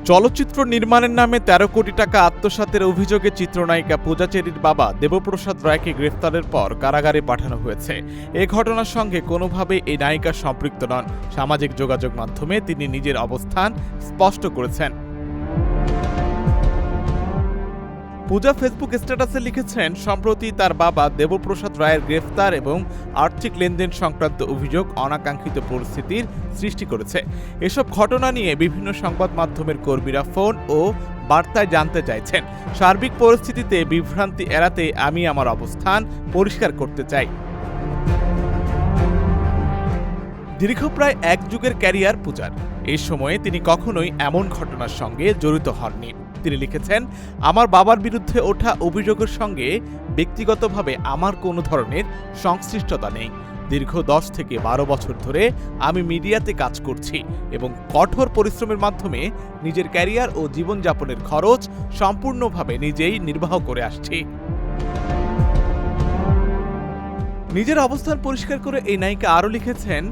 চলচ্চিত্র নির্মাণের নামে ১৩ কোটি টাকা আত্মসাতের অভিযোগে চিত্রনায়িকা পূজা চেরির বাবা দেবপ্রসাদ রায়কে গ্রেফতারের পর কারাগারে পাঠানো হয়েছে। এ ঘটনার সঙ্গে কোনোভাবে এই নায়িকা সম্পৃক্ত নন। সামাজিক যোগাযোগ মাধ্যমে তিনি নিজের অবস্থান স্পষ্ট করেছেন। পূজা ফেসবুক স্ট্যাটাসে লিখেছেন, সম্প্রতি তার বাবা দেবপ্রসাদ রায়ের গ্রেফতার এবং আর্থিক লেনদেন সংক্রান্ত অভিযোগ অনাকাঙ্ক্ষিত পরিস্থিতির সৃষ্টি করেছে। এসব ঘটনা নিয়ে বিভিন্ন সংবাদ মাধ্যমের কর্মীরা ফোন ও বার্তায় জানতে চাইছেন। সার্বিক পরিস্থিতিতে বিভ্রান্তি এড়াতে আমি আমার অবস্থান পরিষ্কার করতে চাই। দীর্ঘ প্রায় ১ যুগের ক্যারিয়ার পূজার। এই সময়ে তিনি কখনোই এমন ঘটনার সঙ্গে জড়িত হননি। তিনি লিখেছেন, আমার বাবার বিরুদ্ধে ওঠা অভিযোগের সঙ্গে ব্যক্তিগতভাবে আমার কোনো ধরনের সংশ্লিষ্টতা নেই। দীর্ঘ ১০ থেকে ১২ বছর ধরে আমি মিডিয়াতে কাজ করছি এবং কঠোর পরিশ্রমের মাধ্যমে নিজের ক্যারিয়ার ও জীবনযাপনের খরচ সম্পূর্ণভাবে নিজেই নির্বাহ করে আসছি। নিজের অবস্থান পরিষ্কার করে এই নায়িকা আরও লিখেছেন,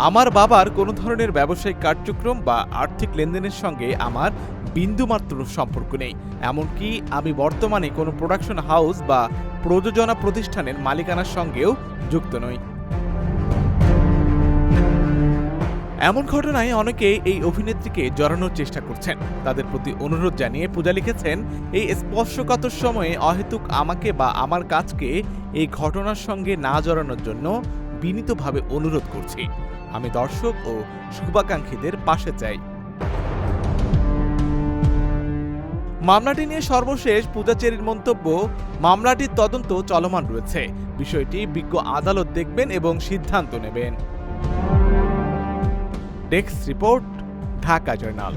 আমার বাবার কোনো ধরনের ব্যবসায়িক কার্যক্রম বা আর্থিক লেনদেনের সঙ্গে আমার বিন্দুমাত্র সম্পর্ক নেই। এমনকি আমি বর্তমানে কোনো প্রোডাকশন হাউস বা প্রযোজনা প্রতিষ্ঠানের মালিকানার সঙ্গেও যুক্ত নই। এমন ঘটনায় অনেকেই এই অভিনেত্রীকে জড়ানোর চেষ্টা করছেন। তাদের প্রতি অনুরোধ জানিয়ে পূজা লিখেছেন, এই স্পর্শকাতর সময়ে অহেতুক আমাকে বা আমার কাজকে এই ঘটনার সঙ্গে না জড়ানোর জন্য বিনীতভাবে অনুরোধ করছি। আমি দর্শক ও শুভাকাঙ্ক্ষীদের পাশে চাই। মামলাটি নিয়ে সর্বশেষ পূজা চেরির মন্তব্য, মামলাটির তদন্ত চলমান রয়েছে। বিষয়টি বিজ্ঞ আদালত দেখবেন এবং সিদ্ধান্ত নেবেন। Desk report, Dhaka journal.